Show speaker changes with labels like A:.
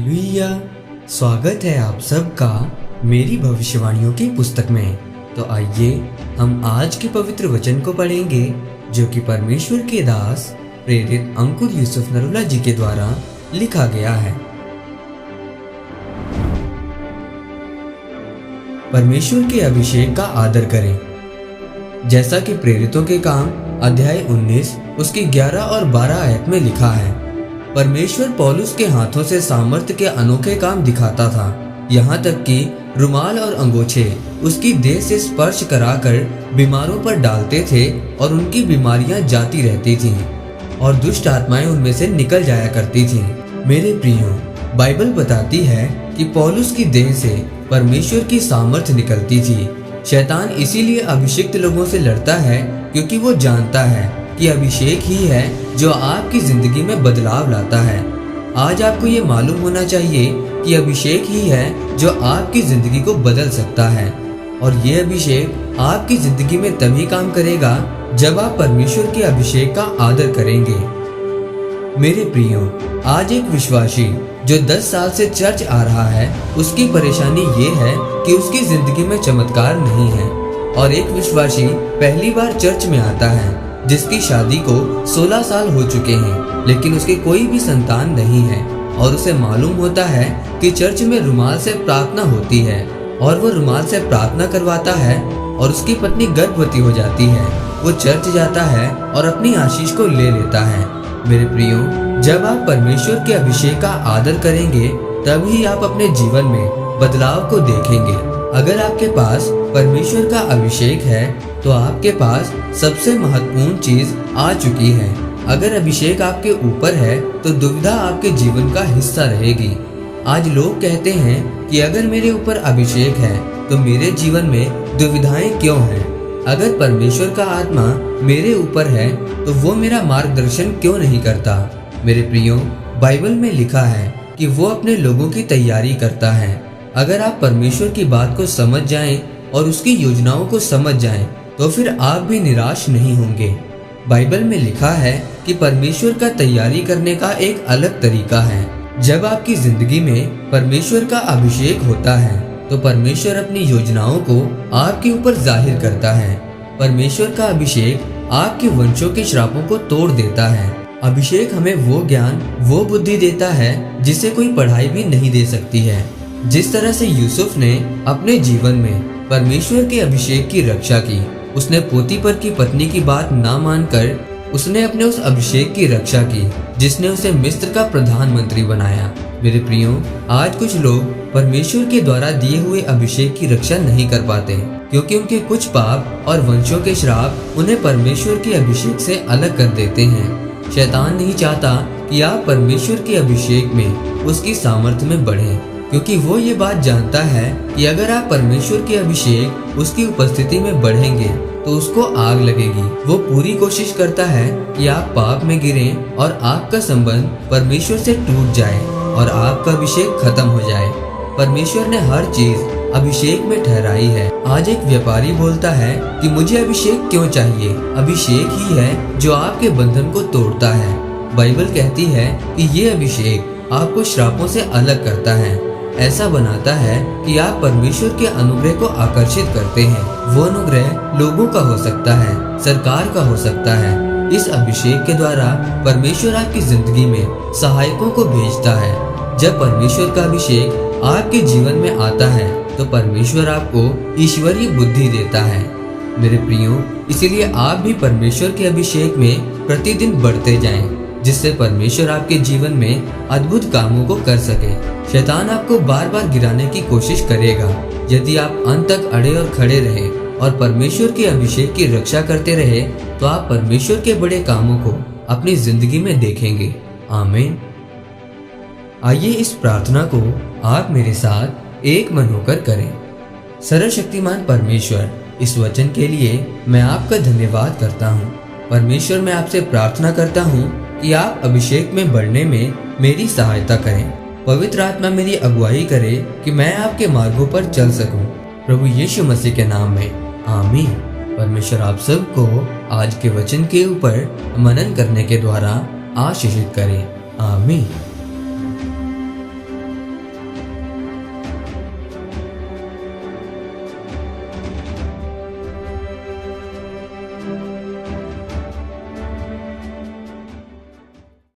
A: Hallelujah. स्वागत है आप सबका मेरी भविष्यवाणियों की पुस्तक में। तो आइए हम आज के पवित्र वचन को पढ़ेंगे जो कि परमेश्वर के दास प्रेरित अंकुर यूसुफ नरूला जी के द्वारा लिखा गया है। परमेश्वर के अभिषेक का आदर करें। जैसा कि प्रेरितों के काम अध्याय 19 उसकी 11 और 12 आयत में लिखा है, परमेश्वर पौलुस के हाथों से सामर्थ्य के अनोखे काम दिखाता था, यहाँ तक कि रुमाल और अंगोछे उसकी देह से स्पर्श कराकर बीमारों पर डालते थे और उनकी बीमारियां जाती रहती थीं और दुष्ट आत्माएं उनमें से निकल जाया करती थीं। मेरे प्रियो, बाइबल बताती है कि पौलुस की देह से परमेश्वर की सामर्थ्य निकलती थी। शैतान इसीलिए अभिषिक्त लोगों से लड़ता है क्योंकि वो जानता है कि अभिषेक ही है जो आपकी जिंदगी में बदलाव लाता है। आज आपको ये मालूम होना चाहिए कि अभिषेक ही है जो आपकी जिंदगी को बदल सकता है, और ये अभिषेक आपकी जिंदगी में तभी काम करेगा जब आप परमेश्वर के अभिषेक का आदर करेंगे। मेरे प्रियो, आज एक विश्वासी जो 10 साल से चर्च आ रहा है, उसकी परेशानी ये है कि उसकी जिंदगी में चमत्कार नहीं है, और एक विश्वासी पहली बार चर्च में आता है जिसकी शादी को 16 साल हो चुके हैं लेकिन उसके कोई भी संतान नहीं है, और उसे मालूम होता है कि चर्च में रुमाल से प्रार्थना होती है और वो रुमाल से प्रार्थना करवाता है और उसकी पत्नी गर्भवती हो जाती है। वो चर्च जाता है और अपनी आशीष को ले लेता है। मेरे प्रियो, जब आप परमेश्वर के अभिषेक का आदर करेंगे तभी आप अपने जीवन में बदलाव को देखेंगे। अगर आपके पास परमेश्वर का अभिषेक है तो आपके पास सबसे महत्वपूर्ण चीज आ चुकी है। अगर अभिषेक आपके ऊपर है तो दुविधा आपके जीवन का हिस्सा रहेगी। आज लोग कहते हैं कि अगर मेरे ऊपर अभिषेक है तो मेरे जीवन में दुविधाएं क्यों हैं? अगर परमेश्वर का आत्मा मेरे ऊपर है तो वो मेरा मार्गदर्शन क्यों नहीं करता? मेरे प्रियो, बाइबल में लिखा है कि वो अपने लोगों की तैयारी करता है। अगर आप परमेश्वर की बात को समझ जाएं और उसकी योजनाओं को समझ जाएं तो फिर आप भी निराश नहीं होंगे। बाइबल में लिखा है कि परमेश्वर का तैयारी करने का एक अलग तरीका है। जब आपकी जिंदगी में परमेश्वर का अभिषेक होता है तो परमेश्वर अपनी योजनाओं को आपके ऊपर जाहिर करता है। परमेश्वर का अभिषेक आपके वंशों के श्रापों को तोड़ देता है। अभिषेक हमें वो ज्ञान, वो बुद्धि देता है जिसे कोई पढ़ाई भी नहीं दे सकती है। जिस तरह से यूसुफ ने अपने जीवन में परमेश्वर के अभिषेक की रक्षा की, उसने पोतीफर की पत्नी की बात ना मानकर उसने अपने उस अभिषेक की रक्षा की जिसने उसे मिस्र का प्रधानमंत्री बनाया। मेरे प्रियो, आज कुछ लोग परमेश्वर के द्वारा दिए हुए अभिषेक की रक्षा नहीं कर पाते क्योंकि उनके कुछ पाप और वंशों के श्राप उन्हें परमेश्वर के अभिषेक से अलग कर देते हैं। शैतान नहीं चाहता कि आप परमेश्वर के अभिषेक में, उसकी सामर्थ्य में बढ़ें, क्योंकि वो ये बात जानता है कि अगर आप परमेश्वर के अभिषेक, उसकी उपस्थिति में बढ़ेंगे तो उसको आग लगेगी। वो पूरी कोशिश करता है कि आप पाप में गिरें और आपका संबंध परमेश्वर से टूट जाए और आपका अभिषेक खत्म हो जाए। परमेश्वर ने हर चीज अभिषेक में ठहराई है। आज एक व्यापारी बोलता है कि मुझे अभिषेक क्यों चाहिए? अभिषेक ही है जो आपके बंधन को तोड़ता है। बाइबल कहती है कि ये अभिषेक आपको श्रापों से अलग करता है, ऐसा बनाता है कि आप परमेश्वर के अनुग्रह को आकर्षित करते हैं। वो अनुग्रह लोगों का हो सकता है, सरकार का हो सकता है। इस अभिषेक के द्वारा परमेश्वर आपकी जिंदगी में सहायकों को भेजता है। जब परमेश्वर का अभिषेक आपके जीवन में आता है तो परमेश्वर आपको ईश्वरीय बुद्धि देता है। मेरे प्रियो, इसीलिए आप भी परमेश्वर के अभिषेक में प्रतिदिन बढ़ते जाएं, जिससे परमेश्वर आपके जीवन में अद्भुत कामों को कर सके। शैतान आपको बार बार गिराने की कोशिश करेगा। यदि आप अंत तक अड़े और खड़े रहे और परमेश्वर के अभिषेक की रक्षा करते रहे तो आप परमेश्वर के बड़े कामों को अपनी जिंदगी में देखेंगे। आमीन। आइए इस प्रार्थना को आप मेरे साथ एक मन होकर करें। सर्वशक्तिमान परमेश्वर, इस वचन के लिए मैं आपका धन्यवाद करता हूँ। परमेश्वर, मैं आपसे प्रार्थना करता हूँ कि आप अभिषेक में बढ़ने में मेरी सहायता करें। पवित्र आत्मा मेरी अगुवाई करे कि मैं आपके मार्गों पर चल सकूं। प्रभु यीशु मसीह के नाम में आमीन। परमेश्वर आप सबको आज के वचन के ऊपर मनन करने के द्वारा आशीषित करे। आमीन।